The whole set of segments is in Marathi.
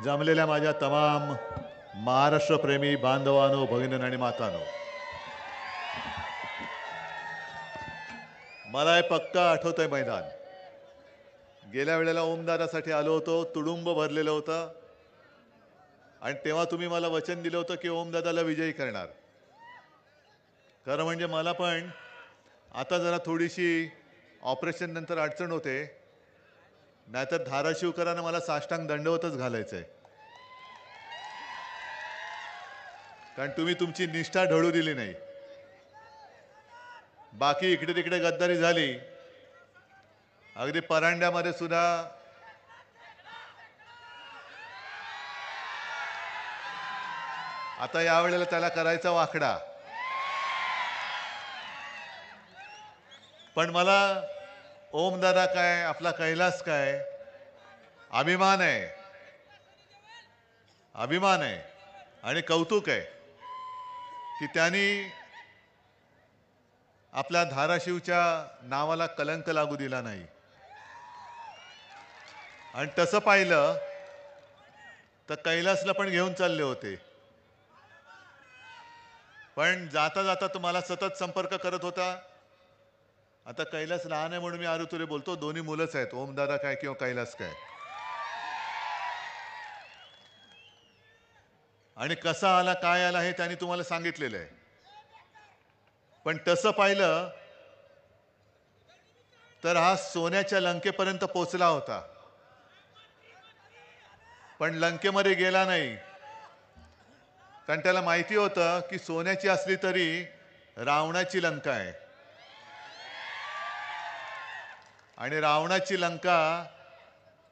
जमलेल्या माझ्या तमाम महाराष्ट्रप्रेमी बांधवांनो, भगिनींनो आणि मातांनो, मला हे पक्का आठवतंय मैदान. गेल्या वेळेला ओमदादासाठी आलो होतो, तुडुंब भरलेलं होतं आणि तेव्हा तुम्ही मला वचन दिलं होतं की ओमदादाला विजयी करणार. खरं म्हणजे मला पण आता जरा थोडीशी ऑपरेशन नंतर अडचण होते, नाहीतर धाराशिवकरांना मला साष्टांग दंडवतच घालायचंय. कारण तुम्ही तुमची निष्ठा ढळू दिली नाही. बाकी इकडे तिकडे गद्दारी झाली, अगदी परांड्यामध्ये सुद्धा आता यावेळेला त्याला करायचा वाकडा. पण मला ओमदादा काय, आपला कैलास काय, अभिमान आहे, अभिमान आहे आणि कौतुक आहे की त्यांनी आपल्या धाराशिवच्या नावाला कलंक लागू दिला नाही. आणि तसं पाहिलं तर कैलासला पण घेऊन चालले होते, पण जाता जाता तुम्हाला सतत संपर्क करत होता. आता कैलास लहान आहे म्हणून मी आरुतुरे बोलतो, दोन्ही मुलंच आहेत, ओमदादा काय किंवा कैलास काय. आणि कसा आला काय आला हे त्यांनी तुम्हाला सांगितलेलं आहे. पण तसं पाहिलं तर हा सोन्याच्या लंकेपर्यंत पोहोचला होता, पण लंकेमध्ये गेला नाही. कारण त्याला माहिती होतं की सोन्याची असली तरी रावणाची लंका आहे आणि रावणाची लंका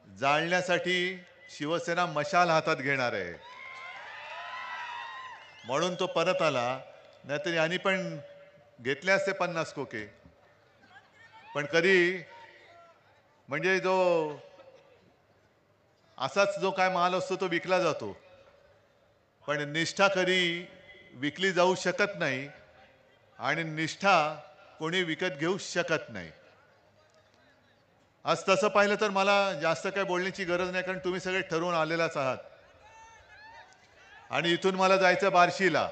जाळण्यासाठी शिवसेना मशाल हातात घेणार आहे. म्हणून तो परत आला, नाहीतर यांनी पण घेतले असते 50 खोके. पण कधी म्हणजे जो असाच जो काय माल असतो तो विकला जातो, पण निष्ठा कधी विकली जाऊ शकत नाही आणि निष्ठा कोणी विकत घेऊ शकत नाही. आज तसं पाहिलं तर मला जास्त काय बोलण्याची गरज नाही, कारण तुम्ही सगळे ठरवून आलेलाच आहात. आणि इथून मला जायचं बार्शीला,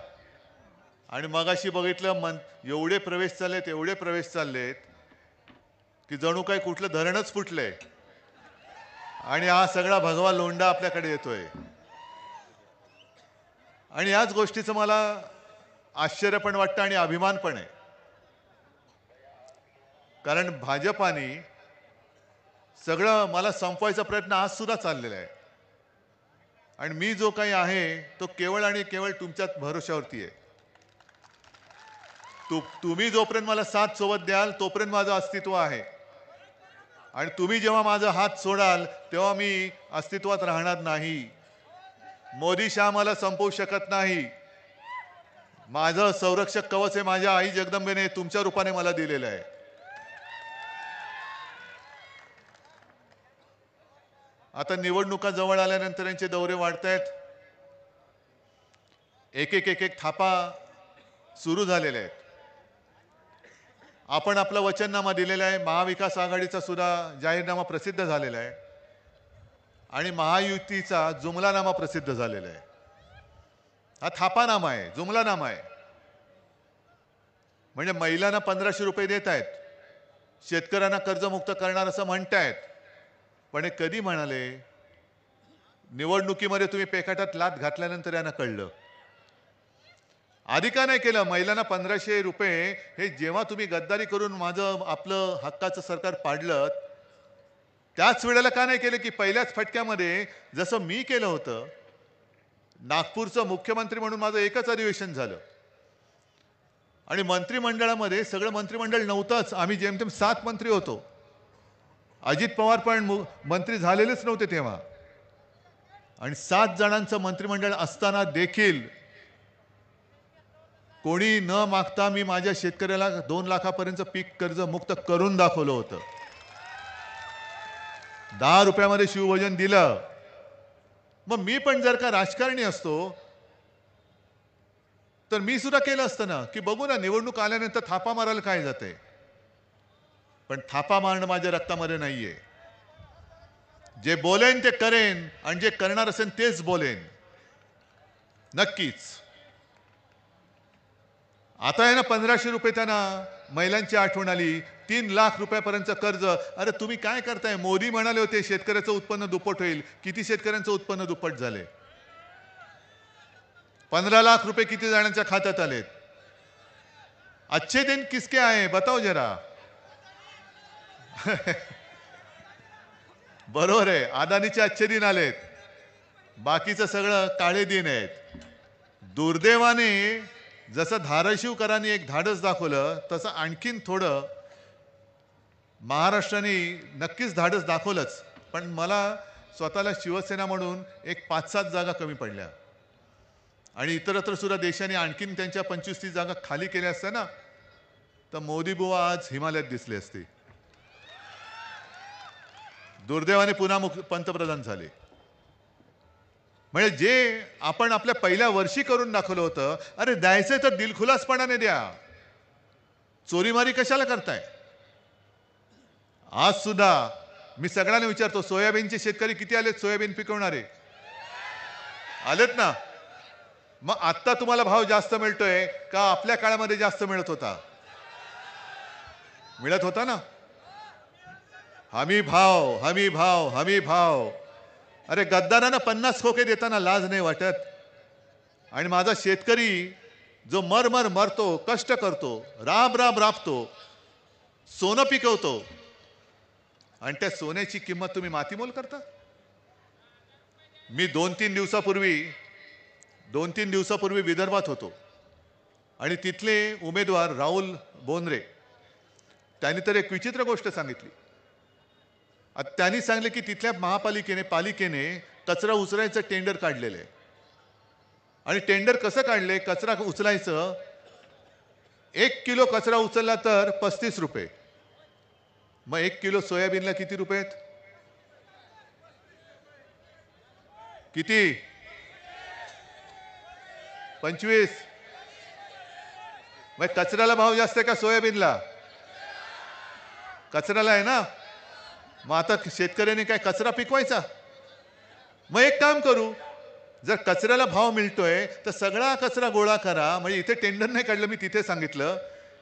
आणि मगाशी बघितलं एवढे प्रवेश चाललेत, एवढे प्रवेश चाललेत की जणू काही कुठलं धरणच फुटलंय आणि हा सगळा भगवा लोंढा आपल्याकडे येतोय. आणि याच गोष्टीचं मला आश्चर्य पण वाटतं आणि अभिमान पण आहे, कारण भाजपाने सगळं मला संपवायचा प्रयत्न आज सुद्धा चाललेला आहे. आणि मी जो काही आहे तो केवळ आणि केवळ तुमच्याच भरोश्यावरती आहे. तुम्ही जोपर्यंत मला साथ सोबत द्याल तोपर्यंत माझं अस्तित्व आहे, आणि तुम्ही जेव्हा माझा हात सोडाल तेव्हा मी अस्तित्वात राहणार नाही. मोदी शहा मला संपवू शकत नाही. माझं संरक्षक कवच हे माझ्या आई जगदंबेने तुमच्या रूपाने मला दिलेलं आहे. आता निवडणुका जवळ आल्यानंतर यांचे दौरे वाढतायत, एक एक एक एक थापा सुरू झालेले आहेत. आपण आपला वचननामा दिलेला आहे, महाविकास आघाडीचा सुद्धा जाहीरनामा प्रसिद्ध झालेला आहे आणि महायुतीचा जुमलानामा प्रसिद्ध झालेला आहे. हा थापानामा आहे, जुमलानामा आहे. म्हणजे महिलांना 1500 रुपये देत आहेत, शेतकऱ्यांना कर्जमुक्त करणार असं म्हणतायत. पण हे कधी म्हणाले? निवडणुकीमध्ये तुम्ही पेकाटात लात घातल्यानंतर यांना कळलं. आधी का नाही केलं? महिलांना 1500 रुपये हे जेव्हा तुम्ही गद्दारी करून माझं आपलं हक्काचं सरकार पाडलं त्याच वेळेला का नाही केलं की पहिल्याच फटक्यामध्ये जसं मी केलं होतं. नागपूरचं मुख्यमंत्री म्हणून माझं एकच अधिवेशन झालं आणि मंत्रिमंडळामध्ये सगळं मंत्रिमंडळ नव्हतंच, आम्ही जेमतेम 7 मंत्री होतो. अजित पवार पण मंत्री झालेलेच नव्हते तेव्हा, आणि 7 जणांचं मंत्रिमंडळ असताना देखील कोणी न मागता मी माझ्या शेतकऱ्याला 2 लाखापर्यंत पीक कर्ज मुक्त करून दाखवलं होतं. 10 रुपयामध्ये शिवभोजन दिलं. मग मी पण जर का राजकारणी असतो तर मी सुद्धा केलं असतं ना, की बघू ना निवडणूक आल्यानंतर थापा मारायला काय जाते. पण थापा मारणं माझ्या रक्तामध्ये नाहीये. जे बोलेन ते करेन आणि जे करणार असेल तेच बोलेन नक्कीच. आता आहे ना 1500 रुपये त्यांना महिलांची आठवण आली. 3 लाख रुपयापर्यंत कर्ज. अरे तुम्ही काय करताय? मोदी म्हणाले होते शेतकऱ्याचं उत्पन्न दुप्पट होईल. किती शेतकऱ्यांचं उत्पन्न दुप्पट झाले? 15 लाख रुपये किती जणांच्या खात्यात आलेत? अच्छे दिन किसके आए बताओ जरा. बरोबर आहे, अदानीचे अच्छे दिन आलेत, बाकीचं सगळं काळे दिन आहेत. दुर्दैवाने जसं धाराशिवकरांनी एक धाडस दाखवलं तसं आणखीन थोडं महाराष्ट्राने नक्कीच धाडस दाखवलंच. पण मला स्वतःला शिवसेना म्हणून एक 5-7 जागा कमी पडल्या आणि इतरत्र सुद्धा देशाने आणखीन त्यांच्या 25-30 जागा खाली केल्या असत्या ना, तर मोदी बुवा आज हिमालयात दिसले असते. दुर्दैवाने पुन्हा पंतप्रधान झाले. म्हणजे जे आपण आपल्या पहिल्या वर्षी करून दाखवलं होतं, अरे द्यायचंय तर दिलखुलासपणाने द्या, चोरीमारी कशाला करताय? आज सुद्धा मी सगळ्यांना विचारतो, सोयाबीनचे शेतकरी किती आलेत? सोयाबीन पिकवणारे आलेत ना? मग आता तुम्हाला भाव जास्त मिळतोय का आपल्या काळामध्ये जास्त मिळत होता? मिळत होता ना. हमी भाव, हमी भाव, हमी भाव. अरे गद्दारांना 50 खोके देताना लाज नाही वाटत? आणि माझा शेतकरी जो मरमर मरतो, कष्ट करतो, राब राब राबतो, सोनं पिकवतो आणि त्या सोन्याची किंमत तुम्ही मातीमोल करता. मी 2-3 दिवसापूर्वी विदर्भात होतो आणि तिथले उमेदवार राहुल बोंद्रे त्यांनी तर एक विचित्र गोष्ट सांगितली. त्यांनी सांगितले की तिथल्या पालिकेने कचरा उचलायचं टेंडर काढलेलं आहे आणि टेंडर कसं काढले? कचरा उचलायचं, 1 किलो कचरा उचलला तर 35 रुपये. मग 1 किलो सोयाबीनला किती रुपये आहेत? किती? 25. मग कचऱ्याला भाव जास्त आहे का सोयाबीनला? कचऱ्याला आहे ना. मग आता शेतकऱ्यांनी काय कचरा पिकवायचा? मग एक काम करू, जर कचऱ्याला भाव मिळतोय तर सगळा कचरा गोळा करा. म्हणजे इथे टेंडर नाही काढलं, मी तिथे सांगितलं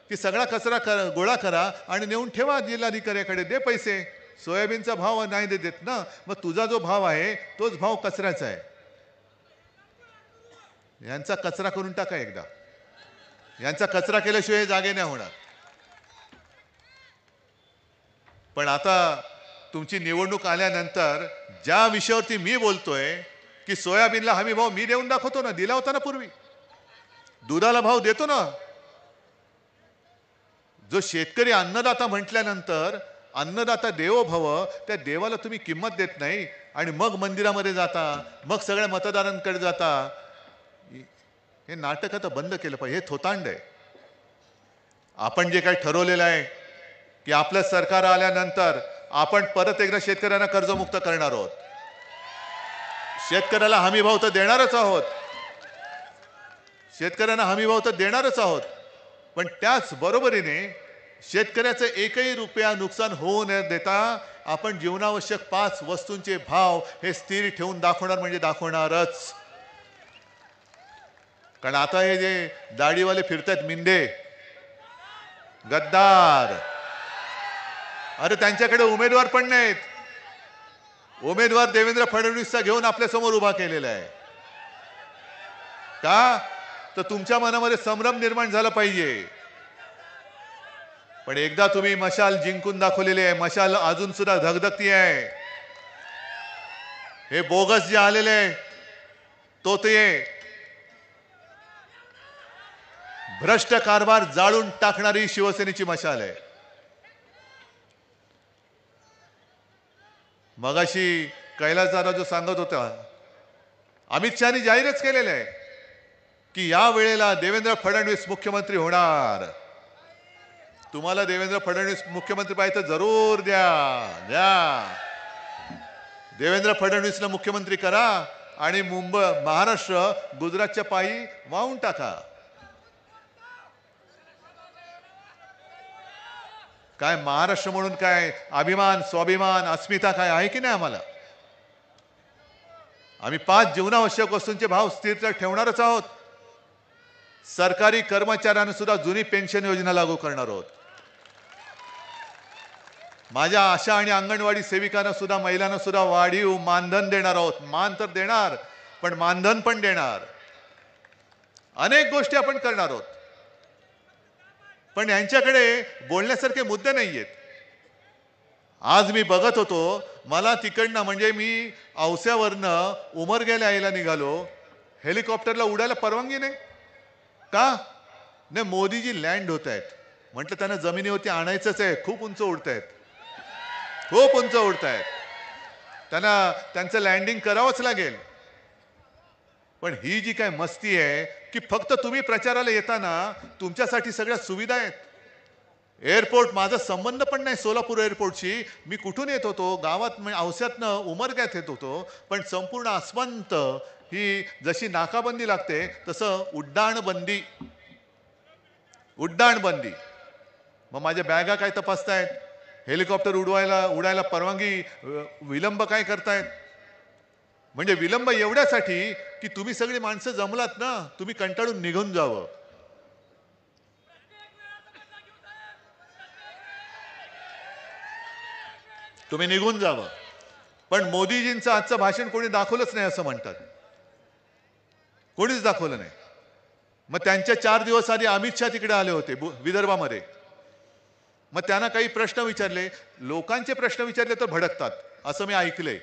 की सगळा कचरा गोळा करा आणि नेऊन ठेवा जिल्हाधिकाऱ्याकडे, दे पैसे. सोयाबीनचा भाव नाही देत ना, मग तुझा जो भाव आहे तोच भाव कचऱ्याचा आहे. यांचा कचरा करून टाका एकदा. यांचा कचरा केल्याशिवाय जागे नाही होणार. पण आता तुमची निवडणूक आल्यानंतर ज्या विषयावरती मी बोलतोय की सोयाबीनला हमी भाव मी देऊन दाखवतो ना, दिला होता ना पूर्वी. दुधाला भाव देतो ना. जो शेतकरी अन्नदाता म्हटल्यानंतर अन्नदाता देवो भव, त्या देवाला तुम्ही किंमत देत नाही आणि मग मंदिरामध्ये जाता, मग सगळ्या मतदारांकडे जाता. हे नाटक आता बंद केलं पाहिजे. हे थोतांड आहे. आपण जे काही ठरवलेलं आहे की आपलं सरकार आल्यानंतर आपण परत एकदा शेतकऱ्यांना कर्जमुक्त करणार आहोत. शेतकऱ्याला हमी भाव तर देणारच आहोत. शेतकऱ्यांना हमी भाव तर देणारच आहोत. पण त्याच बरोबरीने शेतकऱ्याचं एकही रुपया नुकसान होऊ न देता आपण जीवनावश्यक 5 वस्तूंचे भाव हे स्थिर ठेवून दाखवणार म्हणजे दाखवणारच. कारण आता हे जे दाढीवाले फिरतात मिंदे, गद्दार, अरे त्यांच्याकडे उमेदवार पण नाहीत. उमेदवार देवेंद्र फडणवीसचा घेऊन आपल्या समोर उभा केलेला आहे. का? तर तुमच्या मनामध्ये संभ्रम निर्माण झाला पाहिजे. पण एकदा तुम्ही मशाल जिंकून दाखवलेली आहे. मशाल अजून सुद्धा धगधगती आहे. हे बोगस जे आलेले आहे तो ते भ्रष्ट कारभार जाळून टाकणारी शिवसेनेची मशाल आहे. मगाशी कैलास दादा जो सांगत होता, अमित शहानी जाहीरच केलेलं आहे की या वेळेला देवेंद्र फडणवीस मुख्यमंत्री होणार. तुम्हाला देवेंद्र फडणवीस मुख्यमंत्री पाहिजे तर जरूर द्या. देवेंद्र फडणवीसला मुख्यमंत्री करा आणि महाराष्ट्र गुजरातच्या पायी वाहून टाका. काय महाराष्ट्र म्हणून काय अभिमान, स्वाभिमान, अस्मिता काय आहे की नाही आम्हाला? आम्ही 5 जीवनावश्यक वस्तूंचे भाव स्थिर ठेवणारच आहोत. सरकारी कर्मचाऱ्यांना सुद्धा जुनी पेन्शन योजना लागू करणार आहोत. माझ्या आशा आणि अंगणवाडी सेविकांना सुद्धा, महिलांना सुद्धा वाढीव मानधन देणार आहोत. मान तर देणार, पण मानधन पण देणार. अनेक गोष्टी आपण करणार आहोत. पण यांच्याकडे बोलण्यासारखे मुद्दे नाहीयेत. आज मी बघत होतो, मला तिकडनं म्हणजे मी औस्यावरनं उमरग्याला यायला निघालो, हेलिकॉप्टरला उडायला परवानगी नाही. का नाही? मोदीजी लँड होत आहेत. म्हटलं त्यांना जमिनीवरती आणायचंच आहे. खूप उंच उडत आहेत, खूप उंच उडत आहेत. त्यांना त्यांचं लँडिंग करावंच लागेल. पण ही जी काय मस्ती आहे की फक्त तुम्ही प्रचाराला येताना तुमच्यासाठी सगळ्या सुविधा आहेत. एअरपोर्ट, माझा संबंध पण नाही सोलापूर एअरपोर्टशी. मी कुठून येत होतो? गावात औस्यातनं उमरग्यात येत होतो. पण संपूर्ण आसमंत ही जशी नाकाबंदी लागते तसं उड्डाणबंदी, उड्डाणबंदी. मग माझ्या बॅगा काय तपासतायत? हेलिकॉप्टर उडायला परवानगी विलंब काय करतायत? म्हणजे विलंब एवढ्यासाठी की तुम्ही सगळी माणसं जमलात ना, तुम्ही कंटाळून निघून जावं. तुम्ही निघून जावं. पण मोदीजींचं आजचं भाषण कोणी दाखवलंच नाही असं म्हणतात. कोणीच दाखवलं नाही. मग त्यांच्या 4 दिवस आधी अमित शहा तिकडे आले होते विदर्भामध्ये. मग त्यांना काही प्रश्न विचारले, लोकांचे प्रश्न विचारले तर भडकतात असं मी ऐकलंय.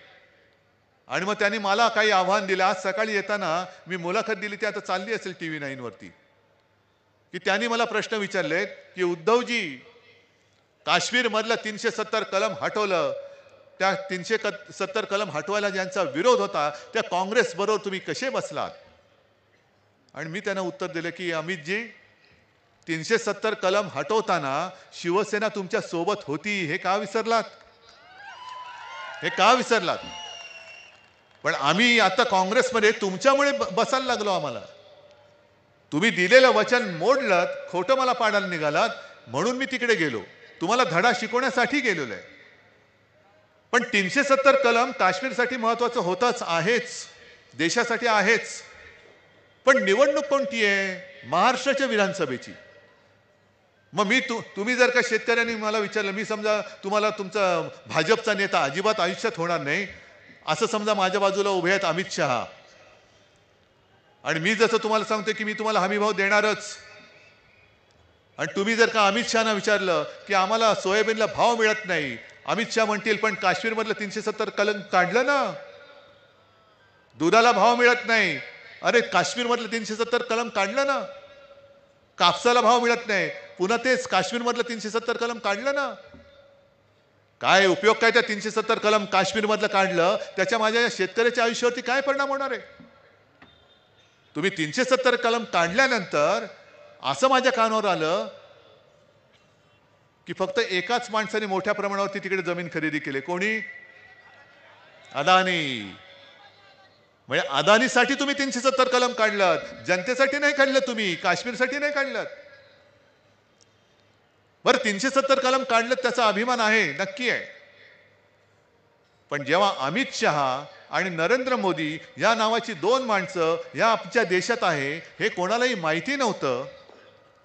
आणि मग त्यांनी मला काही आव्हान दिलं. आज सकाळी येताना मी मुलाखत दिली, ती आता चालली असेल TV9 वरती, की त्यांनी मला प्रश्न विचारले की उद्धवजी, काश्मीर मधलं 370 कलम हटवलं, त्या 370 कलम हटवायला ज्यांचा विरोध होता त्या काँग्रेस बरोबर तुम्ही कसे बसलात? आणि मी त्यांना उत्तर दिले की अमितजी, 370 कलम हटवताना शिवसेना तुमच्या सोबत होती, हे का विसरलात? हे का विसरलात? पण आम्ही आता काँग्रेसमध्ये तुमच्यामुळे बसायला लागलो. आम्हाला तुम्ही दिलेलं वचन मोडलं, खोटं मला पाडायला निघालात, म्हणून मी तिकडे गेलो. तुम्हाला धडा शिकवण्यासाठी गेलेलो आहे. पण 370 कलम काश्मीरसाठी महत्वाचं होतच आहेच, देशासाठी आहेच. पण निवडणूक कोणती आहे? महाराष्ट्राच्या विधानसभेची. मग तुम्ही जर का शेतकऱ्यांनी मला विचारलं, मी समजा तुम्हाला तुमचा भाजपचा नेता अजिबात आयुष्यात होणार नाही असं समजा माझ्या बाजूला उभे आहेत अमित शहा, आणि मी जसं तुम्हाला सांगतो की मी तुम्हाला हमीभाव देणारच, आणि तुम्ही जर का अमित शहाना विचारलं की आम्हाला सोयाबीनला भाव मिळत नाही, अमित शहा म्हणतील पण काश्मीरमधलं 370 कलम काढलं ना, दुधाला भाव मिळत नाही. अरे काश्मीरमधलं 370 कलम काढलं ना. कापसाला भाव मिळत नाही, पुन्हा तेच काश्मीरमधलं 370 कलम काढलं ना. काय उपयोग काय त्या 370 कलम काश्मीरमधलं काढलं, त्याच्या माझ्या शेतकऱ्याच्या आयुष्यावरती काय परिणाम होणार आहे? तुम्ही 370 कलम काढल्यानंतर असं माझ्या कानावर आलं की फक्त एकाच माणसाने मोठ्या प्रमाणावरती तिकडे जमीन खरेदी केली. कोणी? अदानी. म्हणजे अदानीसाठी तुम्ही 370 कलम काढलात, जनतेसाठी नाही काढलं, तुम्ही काश्मीरसाठी नाही काढलात. बरं 370 कलम काढलं त्याचा अभिमान आहे, नक्की आहे. पण जेव्हा अमित शहा आणि नरेंद्र मोदी या नावाची 2 माणसं या आमच्या देशात आहे हे कोणालाही माहिती नव्हतं,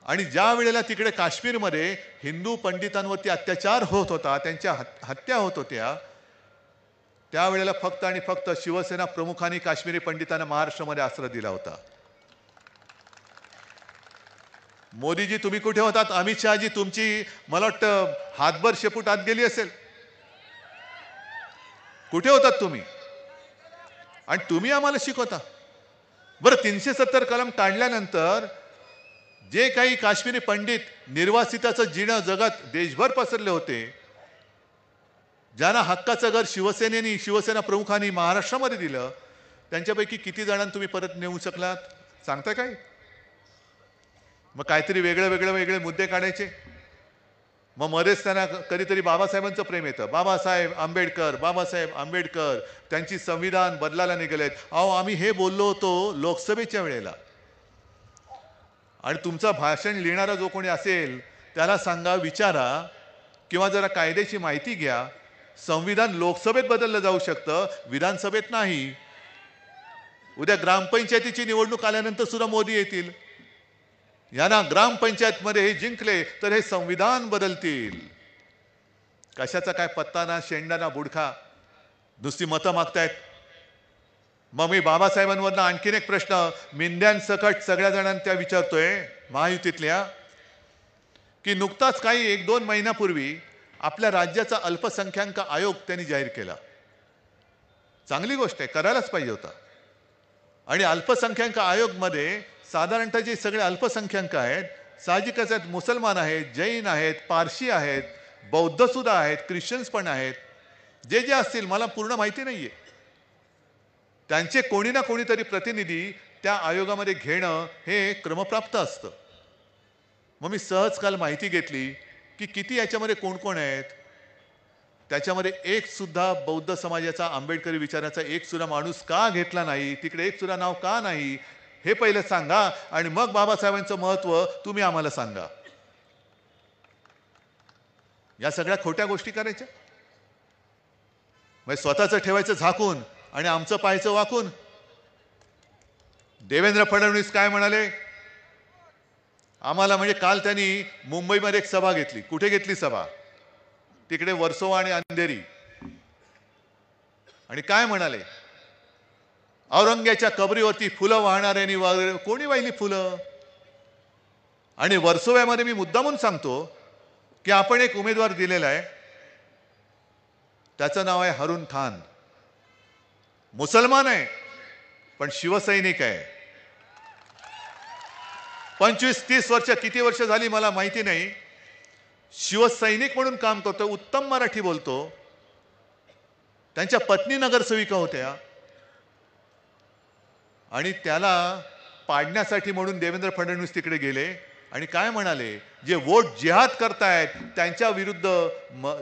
आणि ज्या वेळेला तिकडे काश्मीरमध्ये हिंदू पंडितांवरती अत्याचार होत होता, त्यांच्या हत्या होत होत्या, त्यावेळेला फक्त आणि फक्त शिवसेना प्रमुखांनी काश्मीरी पंडितांना महाराष्ट्रामध्ये आश्रय दिला होता. मोदीजी तुम्ही कुठे होतात? अमित शहाजी तुमची मला वाटतं हातभर शेपूट आत गेली असेल. कुठे होतात तुम्ही? आणि तुम्ही आम्हाला शिकवता. बरं 370 कलम काढल्यानंतर जे काही काश्मीरी पंडित निर्वासिताचं जिणं जगात देशभर पसरले होते, ज्यांना हक्काचं घर शिवसेना प्रमुखांनी महाराष्ट्रामध्ये दिलं, त्यांच्यापैकी किती जणांना तुम्ही परत नेऊ शकलात? सांगता काय? मग काहीतरी वेगळे मुद्दे काढायचे. मग मध्येच त्यांना कधीतरी बाबासाहेबांचं प्रेम येतं. बाबासाहेब आंबेडकर त्यांची संविधान बदलायला निघालेत. अहो आम्ही हे बोललो होतो लोकसभेच्या वेळेला. आणि तुमचं भाषण लिहिणारा जो कोणी असेल त्याला सांगा, विचारा, किंवा जरा कायद्याची माहिती घ्या. संविधान लोकसभेत बदललं जाऊ शकतं, विधानसभेत नाही. उद्या ग्रामपंचायतीची निवडणूक आल्यानंतर सुद्धा मोदी येतील. यांना ग्रामपंचायतमध्ये हे जिंकले तर हे संविधान बदलतील. कशाचा काय पत्ता ना, शेंडा ना बुडखा, नुसती मतं मागतायत. मग मी बाबासाहेबांवरनं आणखीन एक प्रश्न मिंद्यांसकट सगळ्या जणांना त्या विचारतोय महायुतीतल्या, की नुकताच काही 1-2 महिन्यापूर्वी आपल्या राज्याचा अल्पसंख्याक आयोग त्यांनी जाहीर केला. चांगली गोष्ट आहे, करायलाच पाहिजे होता. आणि अल्पसंख्याक आयोगमध्ये साधारणतः जे सगळे अल्पसंख्याक आहेत, साहजिकच आहेत, मुसलमान आहेत, जैन आहेत, पारशी आहेत, बौद्ध सुद्धा आहेत, ख्रिश्चन्स पण आहेत, जे जे असतील मला पूर्ण माहिती नाहीये. त्यांचे कोणी ना कोणीतरी प्रतिनिधी त्या आयोगामध्ये घेणं हे क्रमप्राप्त असतं. मग मी सहज काल माहिती घेतली की किती याच्यामध्ये कोण कोण आहेत. त्याच्यामध्ये एक सुद्धा बौद्ध समाजाचा, आंबेडकरी विचाराचा एक सुद्धा माणूस का घेतला नाही, तिकडे एक सुद्धा नाव का नाही, हे पहिलं सांगा आणि मग बाबासाहेबांचं महत्व तुम्ही आम्हाला सांगा. या सगळ्या खोट्या गोष्टी करायच्या, म्हणजे स्वतःचं ठेवायचं झाकून आणि आमचं पाहायचं वाकून. देवेंद्र फडणवीस काय म्हणाले आम्हाला, म्हणजे काल त्यांनी मुंबईमध्ये एक सभा घेतली. कुठे घेतली सभा? तिकडे वर्सोवा आणि अंधेरी. आणि काय म्हणाले, औरंग्याच्या कबरीवरती फुलं वाहणाऱ्यांनी कोणी वाहिली फुलं? आणि वर्सोव्यामध्ये मी मुद्दामून सांगतो की आपण एक उमेदवार दिलेला आहे, त्याचं नाव आहे हरून खान. मुसलमान आहे पण शिवसैनिक आहे. 25-30 वर्ष, किती वर्ष झाली मला माहिती नाही, शिवसैनिक म्हणून काम करतो. उत्तम मराठी बोलतो. त्यांच्या पत्नी नगरसेविका होत्या आणि त्याला पाडण्यासाठी म्हणून देवेंद्र फडणवीस तिकडे गेले आणि काय म्हणाले, जे वोट जिहाद करतायत त्यांच्या विरुद्ध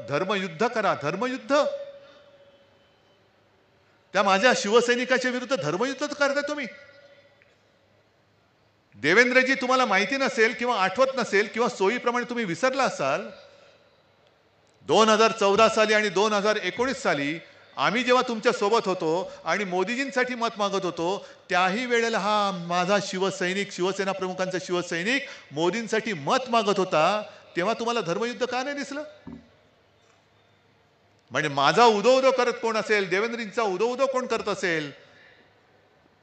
धर्मयुद्ध करा. धर्मयुद्ध? त्या माझ्या शिवसैनिकाच्या विरुद्ध धर्मयुद्ध करताय तुम्ही? देवेंद्रजी, तुम्हाला माहिती नसेल किंवा आठवत नसेल किंवा सोयीप्रमाणे तुम्ही विसरला असाल, 2014 साली आणि 2019 साली आम्ही जेव्हा तुमच्या सोबत होतो आणि मोदीजींसाठी मत मागत होतो, त्याही वेळेला हा माझा शिवसैनिक, शिवसेना प्रमुखांचा शिवसैनिक मोदींसाठी मत मागत होता. तेव्हा तुम्हाला धर्मयुद्ध का नाही दिसलं? म्हणजे माझा उदो उदो करत कोण असेल, देवेंद्रजींचा उदो उदो कोण करत असेल,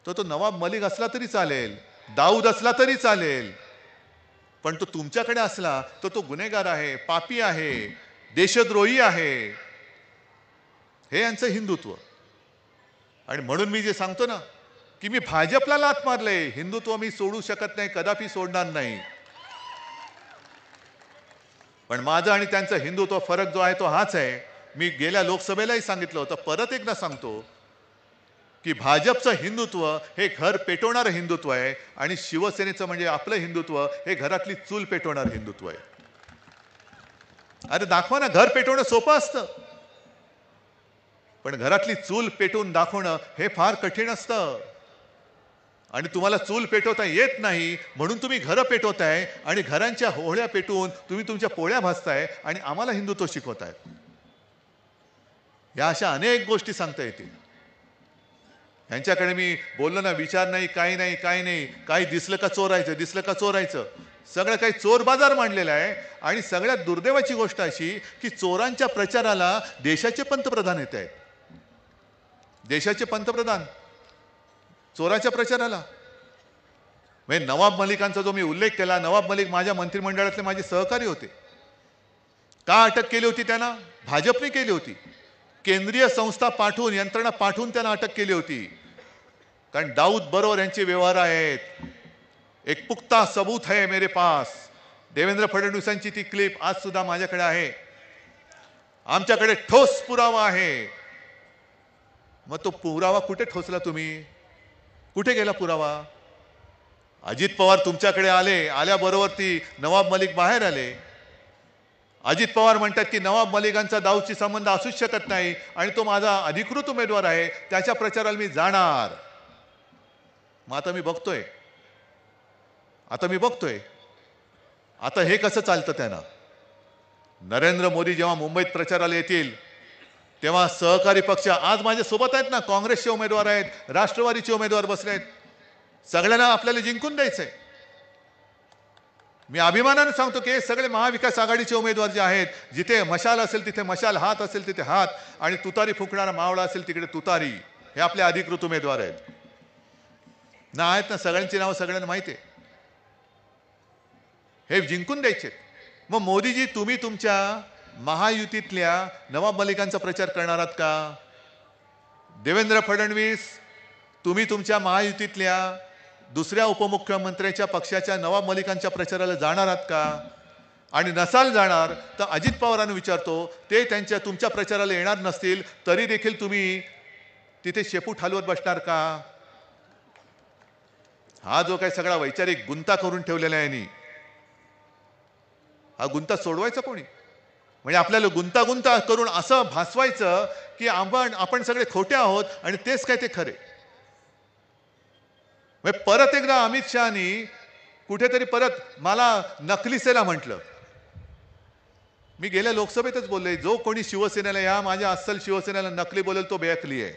तो नवाब मलिक असला तरी चालेल, दाऊद असला तरी चालेल, पण तो तुमच्याकडे असला तर तो गुन्हेगार आहे, पापी आहे, देशद्रोही आहे. हे यांचं हिंदुत्व. आणि म्हणून मी जे सांगतो ना की मी भाजपला लाथ मारले, हिंदुत्व मी सोडू शकत नाही, कदापि सोडणार नाही. पण माझं आणि त्यांचं हिंदुत्व फरक जो आहे तो हाच आहे. मी गेल्या लोकसभेलाही सांगितलं होतं, परत एकदा सांगतो की भाजपचं हिंदुत्व हे घर पेटवणारं हिंदुत्व आहे आणि शिवसेनेचं म्हणजे आपलं हिंदुत्व हे घरातली चूल पेटवणारं हिंदुत्व आहे. अरे दाखवा ना, घर पेटवणं सोपं असतं, पण घरातली चूल पेटवून दाखवणं हे फार कठीण असतं. आणि तुम्हाला चूल पेटवता येत नाही म्हणून तुम्ही घरं पेटवताय आणि घरांच्या होळ्या पेटवून तुम्ही तुमच्या पोळ्या भाजताय आणि आम्हाला हिंदुत्व शिकवताय. या अशा अनेक गोष्टी सांगता येतील. यांच्याकडे मी बोललो ना, विचार नाही, काही नाही, काही नाही, काही दिसलं का चोरायचं, दिसलं का चोरायचं, सगळं काही चोर बाजार मांडलेला आहे. आणि सगळ्यात दुर्दैवाची गोष्ट अशी की चोरांच्या प्रचाराला देशाचे पंतप्रधान येत आहेत. देशाचे पंतप्रधान चोराच्या प्रचाराला. म्हणजे नवाब मलिकांचा जो मी उल्लेख केला, नवाब मलिक माझ्या मंत्रिमंडळातले माझे सहकारी होते. का अटक केली होती त्यांना? भाजपने केली होती. केंद्रीय संस्था पाठवून, यंत्रणा पाठवून त्यांना अटक केली होती. कारण दाऊद बरोबर यांचे व्यवहार आहेत. एक पुख्ता सबूत है मेरे पास. देवेंद्र फडणवीसांची ती क्लिप आज सुद्धा माझ्याकडे आहे. आमच्याकडे ठोस पुरावा आहे. मग तो पुरावा कुठे ठोसला तुम्ही? कुठे गेला पुरावा? अजित पवार तुमच्याकडे आले, आल्याबरोबर ती नवाब मलिक बाहेर आले. अजित पवार म्हणतात की नवाब मलिकांचा दाऊदशी संबंध असूच शकत नाही आणि तो माझा अधिकृत उमेदवार आहे, त्याच्या प्रचाराला मी जाणार. मग आता मी बघतोय आता हे कसं चालतं त्यांना. नरेंद्र मोदी जेव्हा मुंबईत प्रचाराला येतील तेव्हा सहकारी पक्ष आज माझ्या सोबत आहेत ना, काँग्रेसचे उमेदवार आहेत, राष्ट्रवादीचे उमेदवार बसले आहेत. सगळ्यांना आपल्याला जिंकून द्यायचंय. मी अभिमानाने सांगतो की हे सगळे महाविकास आघाडीचे उमेदवार जे आहेत, जिथे मशाल असेल तिथे मशाल, हात असेल तिथे हात, आणि तुतारी फुंकणारा मावळा असेल तिकडे तुतारी, हे आपले अधिकृत उमेदवार आहेत ना. आहेत ना, सगळ्यांची नावं सगळ्यांना माहिती आहे. हे जिंकून द्यायचे. मग मोदीजी, तुम्ही तुमच्या महायुतीतल्या नवाब मलिकांचा प्रचार करणार आहात का? देवेंद्र फडणवीस, तुम्ही तुमच्या महायुतीतल्या दुसऱ्या उपमुख्यमंत्र्याच्या पक्षाच्या नवाब मलिकांच्या प्रचाराला जाणार आहात का? आणि नसाल जाणार तर अजित पवारांना विचारतो, ते त्यांच्या तुमच्या प्रचाराला येणार नसतील तरी देखील तुम्ही तिथे शेपूट हलवत बसणार का? हा जो काही सगळा वैचारिक गुंता करून ठेवलेला आहे यांनी, हा गुंता सोडवायचा कोणी? म्हणजे आपल्याला गुंतागुंता करून असं भासवायचं की आपण सगळे खोटे आहोत आणि तेच काय ते खरे. परत एकदा अमित शहानी कुठेतरी परत मला नकली सेना म्हटलं. मी गेल्या लोकसभेतच बोलले, जो कोणी शिवसेनेला, या माझ्या अस्सल शिवसेनेला नकली बोलेल तो बेअकली आहे.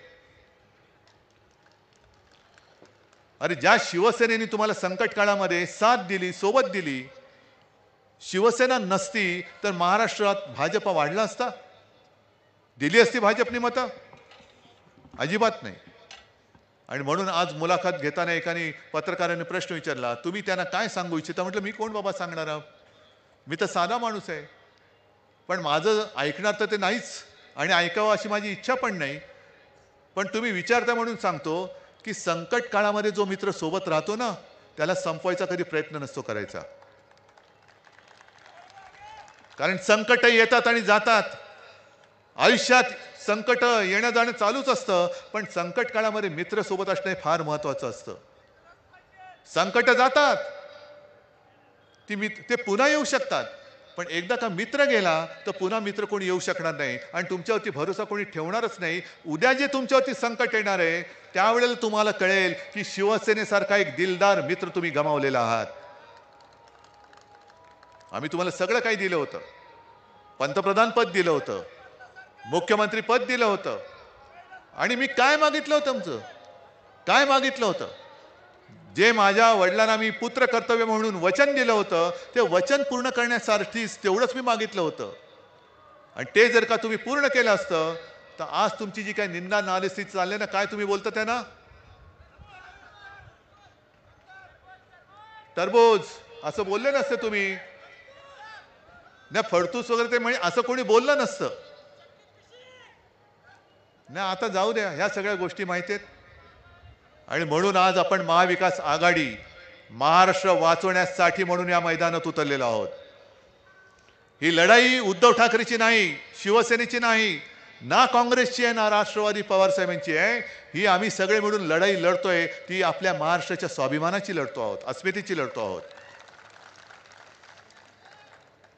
अरे, ज्या शिवसेनेने तुम्हाला संकट काळामध्ये साथ दिली, सोबत दिली, शिवसेना नसती तर महाराष्ट्रात भाजप वाढला असता? दिली असती भाजपने मतं? अजिबात नाही. आणि म्हणून आज मुलाखत घेताना एकाने पत्रकाराने प्रश्न विचारला, तुम्ही त्यांना काय सांगू इच्छिता? म्हटलं, मी कोण बाबा सांगणार आहोत, मी तर साधा माणूस आहे. पण माझं ऐकणार तर ते नाहीच, आणि ऐकावं अशी माझी इच्छा पण नाही. पण तुम्ही विचारता म्हणून सांगतो की संकट काळामध्ये जो मित्र सोबत राहतो ना, त्याला संपवायचा कधी प्रयत्न नसतो करायचा. कारण संकट येतात आणि जातात. आयुष्यात संकट येणं जाणं चालूच असतं, पण संकट काळामध्ये मित्र सोबत असणं फार महत्वाचं असतं. संकट जातात, ते पुन्हा येऊ शकतात, पण एकदा का मित्र गेला तर पुन्हा मित्र कोणी येऊ शकणार नाही, आणि तुमच्यावरती भरोसा कोणी ठेवणारच नाही. उद्या जे तुमच्यावरती संकट येणार आहे त्यावेळेला तुम्हाला कळेल की शिवसेनेसारखा एक दिलदार मित्र तुम्ही गमावलेला आहात. आम्ही तुम्हाला सगळं काही दिलं होतं. पंतप्रधान पद दिलं होतं, मुख्यमंत्री पद दिलं होतं, आणि मी काय मागितलं होतं? तुमचं काय मागितलं होतं? जे माझ्या वडिलांना मी पुत्र कर्तव्य म्हणून वचन दिलं होतं, ते वचन पूर्ण करण्यासाठीच तेवढंच मी मागितलं होतं. आणि ते जर का तुम्ही पूर्ण केलं असतं तर आज तुमची जी काही निंदा नालिस्ती चालले ना, काय तुम्ही बोलता त्यांना? टरबूज असं बोलले नसते तुम्ही ना, फडतूस वगैरे ते म्हणजे असं कोणी बोललं नसतं ना. आता जाऊ द्या, ह्या सगळ्या गोष्टी माहिती आहेत. आणि म्हणून आज आपण महाविकास आघाडी, महाराष्ट्र वाचवण्यासाठी म्हणून या मैदानात उतरलेलो आहोत. ही लढाई उद्धव ठाकरेची नाही, शिवसेनेची नाही, ना काँग्रेसची आहे, ना राष्ट्रवादी पवार साहेबांची आहे. ही आम्ही सगळे मिळून लढाई लढतोय, ती आपल्या महाराष्ट्राच्या स्वाभिमानाची लढतो आहोत, अस्मितेची लढतो आहोत.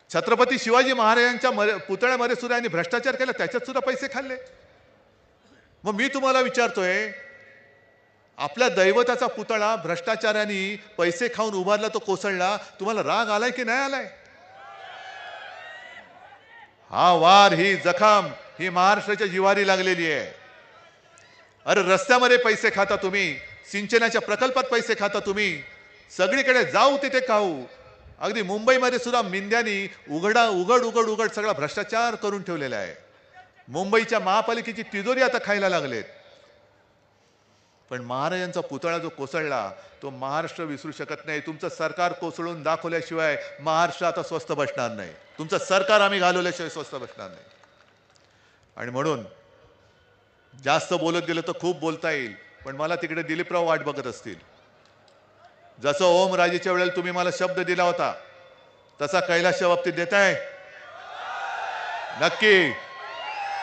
छत्रपती शिवाजी महाराजांच्या पुतळ्यामध्ये सुद्धा यांनी भ्रष्टाचार केला, त्याच्यात सुद्धा पैसे खाल्ले. मग मी तुम्हाला विचारतोय, आपल्या दैवताचा पुतळा भ्रष्टाचाराने पैसे खाऊन उभारला, तो कोसळला, तुम्हाला राग आलाय की नाही आलाय? हा वार, ही जखम, ही महाराष्ट्राच्या जिवारी लागलेली आहे. अरे, रस्त्यामध्ये पैसे खाता तुम्ही, सिंचनाच्या प्रकल्पात पैसे खाता तुम्ही, सगळीकडे जाऊ तिथे खाऊ. अगदी मुंबईमध्ये सुद्धा मिंद्यांनी उघड सगळा भ्रष्टाचार करून ठेवलेला आहे. मुंबईच्या महापालिकेची तिजोरी आता खायला लागलेत. पण महाराजांचा पुतळा जो कोसळला तो महाराष्ट्र विसरू शकत नाही. तुमचं सरकार कोसळून दाखवल्याशिवाय महाराष्ट्र आता स्वस्थ बसणार नाही. तुमचं सरकार आम्ही घालवल्याशिवाय स्वस्थ बसणार नाही. आणि म्हणून जास्त बोलत गेलं तर खूप बोलता येईल, पण मला तिकडे दिलीपराव वाट बघत असतील. जसं ओमराजेच्या वेळेला तुम्ही मला शब्द दिला होता, तसा कैलासच्या बाबतीत देताय नक्की.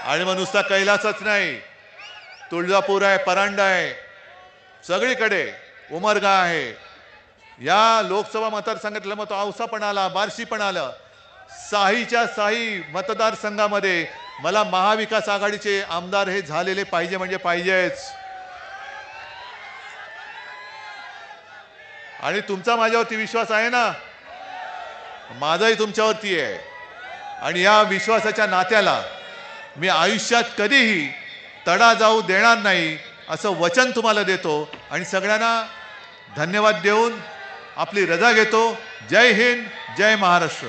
आणि मग नुसता कैलासच नाही, तुळजापूर आहे, परांडा आहे, सगळीकडे उमरगा आहे. या लोकसभा मतदारसंघातलं मत औसा पण आला, बार्शी पण आलं. साहीच्या साही मतदारसंघामध्ये मला महाविकास आघाडीचे आमदार हे झालेले पाहिजे म्हणजे पाहिजेच. आणि तुमचा माझ्यावरती विश्वास आहे ना, माझाही तुमच्यावरती आहे. आणि या विश्वासाच्या नात्याला मी आयुष्यात कधीही तडा जाऊ देणार नाही असं वचन तुम्हाला देतो आणि सगळ्यांना धन्यवाद देऊन आपली रजा घेतो. जय हिंद, जय महाराष्ट्र.